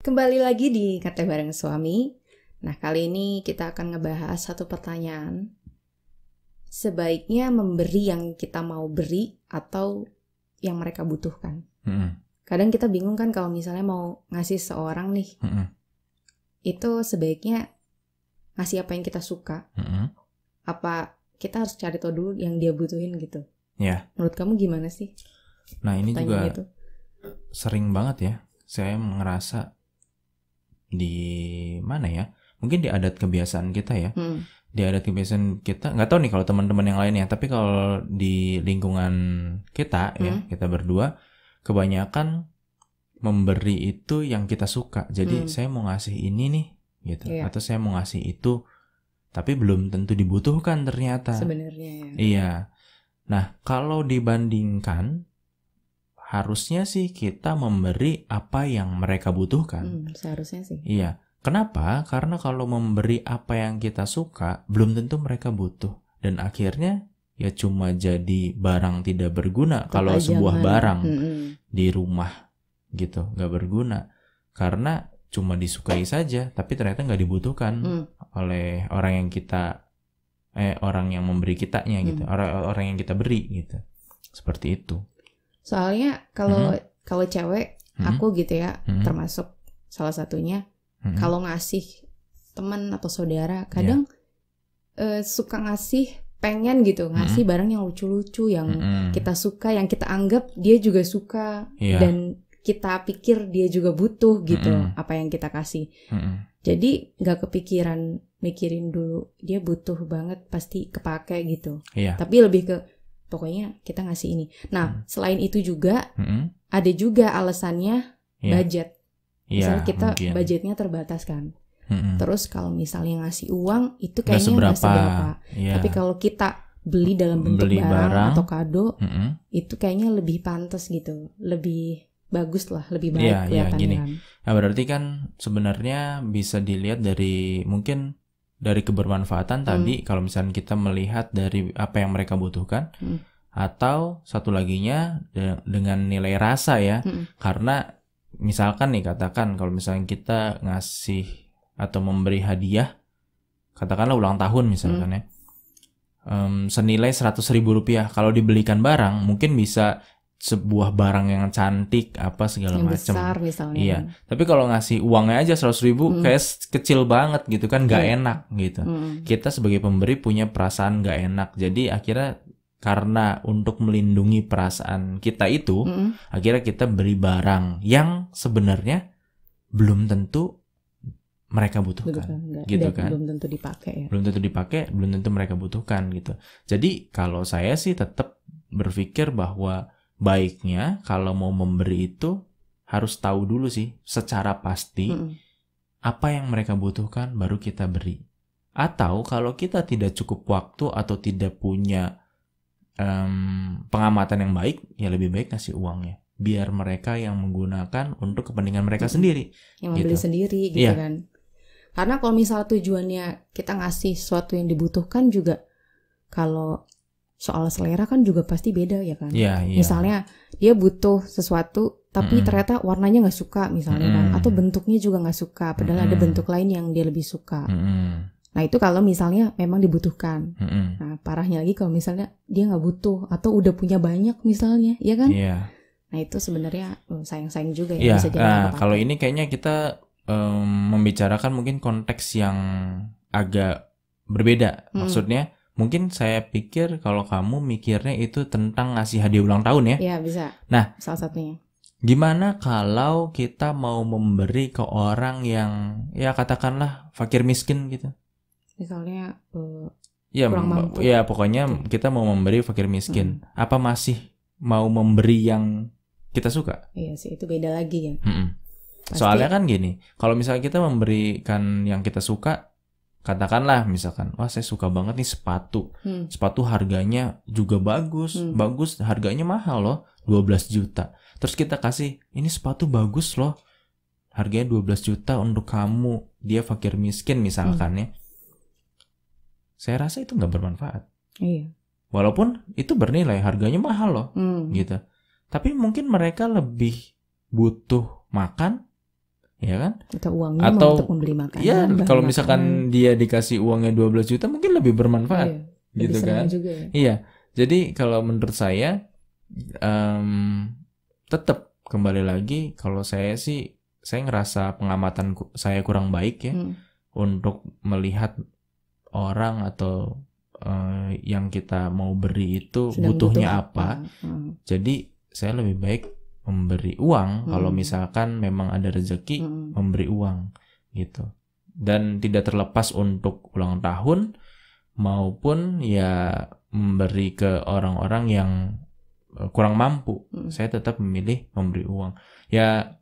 Kembali lagi di Kata Bareng Suami. Nah, kali ini kita akan ngebahas satu pertanyaan. Sebaiknya memberi yang kita mau beri atau yang mereka butuhkan? Kadang kita bingung kan kalau misalnya mau ngasih seorang nih, itu sebaiknya ngasih apa yang kita suka. Apa kita harus cari tahu dulu yang dia butuhin gitu? Ya. Menurut kamu gimana sih? Nah, ini juga itu sering banget ya. Saya ngerasa di mana ya? Mungkin di adat kebiasaan kita ya. Di adat kebiasaan kita, nggak tahu nih kalau teman-teman yang lain ya. Tapi kalau di lingkungan kita ya, kita berdua kebanyakan memberi itu yang kita suka. Jadi saya mau ngasih ini nih, gitu. Atau saya mau ngasih itu, tapi belum tentu dibutuhkan ternyata. Sebenarnya ya. Iya. Nah, kalau dibandingkan, harusnya sih kita memberi apa yang mereka butuhkan. Seharusnya sih. Iya. Kenapa? Karena kalau memberi apa yang kita suka, belum tentu mereka butuh. Dan akhirnya ya cuma jadi barang tidak berguna. Kalau sebuah barang di rumah gitu, nggak berguna. Karena cuma disukai saja, tapi ternyata nggak dibutuhkan oleh orang yang kita, orang yang memberi kitanya gitu. Orang yang kita beri gitu. Seperti itu. Soalnya kalau cewek, aku gitu ya, termasuk salah satunya, kalau ngasih teman atau saudara, kadang suka ngasih, pengen gitu, ngasih barang yang lucu-lucu, yang kita suka, yang kita anggap dia juga suka, dan kita pikir dia juga butuh gitu, apa yang kita kasih. Jadi gak kepikiran mikirin dulu, dia butuh banget, pasti kepake gitu. Tapi lebih ke pokoknya kita ngasih ini. Nah, selain itu juga ada juga alasannya budget. Misalnya kita budgetnya terbatas kan. Terus kalau misalnya ngasih uang itu kayaknya nggak seberapa. Tapi kalau kita beli dalam bentuk barang atau kado, itu kayaknya lebih pantas gitu, lebih bagus lah, lebih baik kelihatannya kan. Nah, berarti kan sebenarnya bisa dilihat dari mungkin dari kebermanfaatan tadi, kalau misalnya kita melihat dari apa yang mereka butuhkan, atau satu laginya dengan nilai rasa ya, karena misalkan nih, katakan kalau misalnya kita ngasih atau memberi hadiah, katakanlah ulang tahun misalkan ya, senilai 100.000 rupiah, kalau dibelikan barang mungkin bisa sebuah barang yang cantik apa segala macam, besar misalnya. Iya. Tapi kalau ngasih uangnya aja 100.000 kayak kecil banget gitu kan, nggak enak gitu. Kita sebagai pemberi punya perasaan nggak enak. Jadi akhirnya karena untuk melindungi perasaan kita itu, akhirnya kita beri barang yang sebenarnya belum tentu mereka butuhkan, gitu kan? Belum tentu dipakai ya. Belum tentu dipakai, belum tentu mereka butuhkan gitu. Jadi kalau saya sih tetap berpikir bahwa baiknya kalau mau memberi itu harus tahu dulu sih secara pasti apa yang mereka butuhkan baru kita beri. Atau kalau kita tidak cukup waktu atau tidak punya pengamatan yang baik, ya lebih baik ngasih uangnya. Biar mereka yang menggunakan untuk kepentingan mereka sendiri. Yang membeli sendiri gitu kan. Karena kalau misalnya tujuannya kita ngasih sesuatu yang dibutuhkan juga, kalau soal selera kan juga pasti beda ya kan. Misalnya dia butuh sesuatu tapi ternyata warnanya nggak suka misalnya kan, atau bentuknya juga nggak suka, padahal ada bentuk lain yang dia lebih suka. Nah itu kalau misalnya memang dibutuhkan. Nah parahnya lagi kalau misalnya dia nggak butuh atau udah punya banyak misalnya, ya kan? Nah itu sebenarnya sayang-sayang juga ya. Bisa jadi kalau ini kayaknya kita membicarakan mungkin konteks yang agak berbeda. Maksudnya mungkin saya pikir kalau kamu mikirnya itu tentang ngasih hadiah ulang tahun ya? Iya bisa. Nah, salah satunya. Gimana kalau kita mau memberi ke orang yang ya katakanlah fakir miskin gitu? Misalnya kurang mampu. Ya pokoknya kita mau memberi fakir miskin. Apa masih mau memberi yang kita suka? Iya sih, itu beda lagi ya. Soalnya kan gini, kalau misalnya kita memberikan yang kita suka, katakanlah misalkan, wah saya suka banget nih sepatu. Sepatu harganya juga bagus, harganya mahal loh, 12 juta. Terus kita kasih, ini sepatu bagus loh, harganya 12 juta untuk kamu, dia fakir miskin misalkan ya. Saya rasa itu nggak bermanfaat. Iya. Walaupun itu bernilai, harganya mahal loh, gitu. Tapi mungkin mereka lebih butuh makan, ya kan? Atau uangnya mau untuk membeli makanan. Ya, kalau misalkan dia dikasih uangnya 12 juta mungkin lebih bermanfaat, gitu kan? Juga, ya. Iya, jadi kalau menurut saya tetap kembali lagi, kalau saya sih, saya ngerasa pengamatan saya kurang baik ya untuk melihat orang atau yang kita mau beri itu butuhnya apa. Jadi saya lebih baik memberi uang kalau misalkan memang ada rezeki, memberi uang gitu. Dan tidak terlepas untuk ulang tahun maupun ya memberi ke orang-orang yang kurang mampu. Saya tetap memilih memberi uang. Ya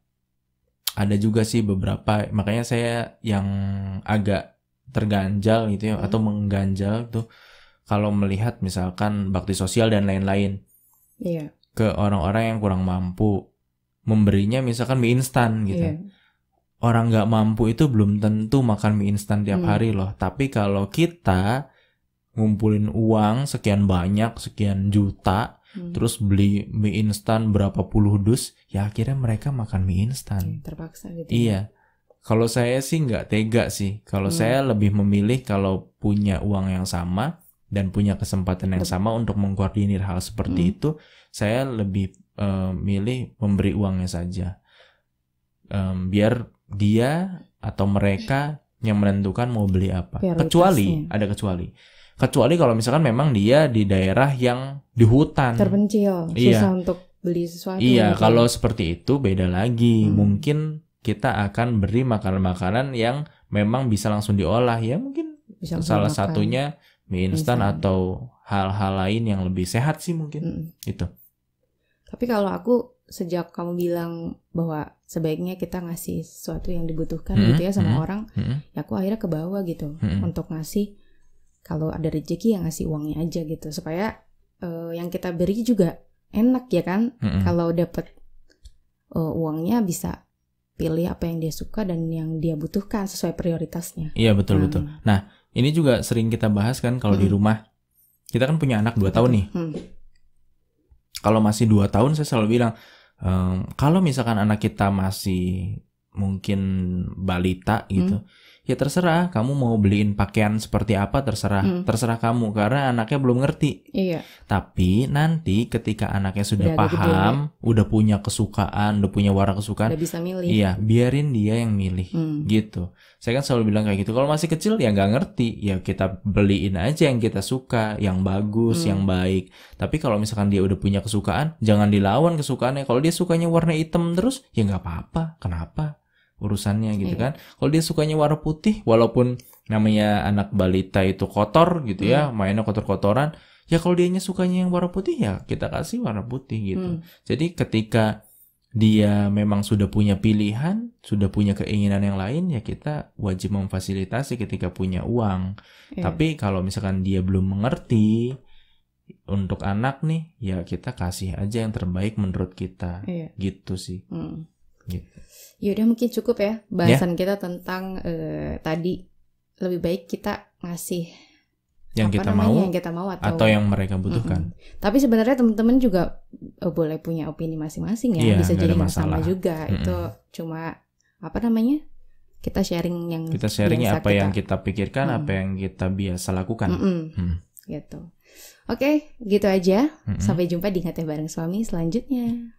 ada juga sih beberapa, makanya saya yang agak terganjal gitu ya, atau mengganjal tuh kalau melihat misalkan bakti sosial dan lain-lain. Iya. Ke orang-orang yang kurang mampu, memberinya misalkan mie instan gitu. Orang nggak mampu itu belum tentu makan mie instan tiap hari loh. Tapi kalau kita ngumpulin uang sekian banyak, sekian juta, terus beli mie instan berapa puluh dus, ya akhirnya mereka makan mie instan. Terpaksa gitu. Iya. Kalau saya sih nggak tega sih. Kalau saya lebih memilih kalau punya uang yang sama dan punya kesempatan yang sama untuk mengkoordinir hal seperti itu, saya lebih milih memberi uangnya saja. Biar dia atau mereka yang menentukan mau beli apa. Kecuali kalau misalkan memang dia di daerah yang di hutan, terpencil, susah untuk beli sesuatu. Iya, kalau seperti itu beda lagi. Mungkin kita akan beri makanan-makanan yang memang bisa langsung diolah ya, mungkin bisa salah satunya mie instan atau hal-hal lain yang lebih sehat sih mungkin. Itu. Tapi kalau aku sejak kamu bilang bahwa sebaiknya kita ngasih sesuatu yang dibutuhkan gitu ya sama orang, ya aku akhirnya ke bawah gitu untuk ngasih. Kalau ada rezeki ya ngasih uangnya aja gitu, supaya yang kita beri juga enak ya kan. Kalau dapat uangnya bisa pilih apa yang dia suka dan yang dia butuhkan sesuai prioritasnya. Iya betul. Nah ini juga sering kita bahas kan kalau di rumah. Kita kan punya anak 2 tahun nih. Kalau masih 2 tahun saya selalu bilang, kalau misalkan anak kita masih mungkin balita gitu, ya terserah kamu mau beliin pakaian seperti apa, terserah kamu, karena anaknya belum ngerti. Iya. Tapi nanti ketika anaknya sudah paham, udah punya kesukaan, udah punya warna kesukaan, udah bisa milih. Iya, biarin dia yang milih gitu. Saya kan selalu bilang kayak gitu. Kalau masih kecil ya nggak ngerti, ya kita beliin aja yang kita suka, yang bagus, yang baik. Tapi kalau misalkan dia udah punya kesukaan, jangan dilawan kesukaannya. Kalau dia sukanya warna hitam terus, ya nggak apa-apa. Kenapa? Urusannya gitu kan. Kalau dia sukanya warna putih, walaupun namanya anak balita itu kotor gitu ya, mainnya kotor-kotoran, ya kalau dianya sukanya yang warna putih ya kita kasih warna putih gitu. Jadi ketika dia memang sudah punya pilihan, sudah punya keinginan yang lain, ya kita wajib memfasilitasi ketika punya uang. Tapi kalau misalkan dia belum mengerti, untuk anak nih, ya kita kasih aja yang terbaik menurut kita. Gitu sih. Gitu. Yaudah mungkin cukup ya bahasan kita tentang tadi lebih baik kita ngasih yang kita mau atau yang mereka butuhkan. Tapi sebenarnya teman-teman juga boleh punya opini masing-masing ya, bisa jadi yang sama juga. Itu cuma kita sharing apa yang kita pikirkan, apa yang kita biasa lakukan. Gitu. Oke, gitu aja. Sampai jumpa di Ngeteh Bareng Suami selanjutnya.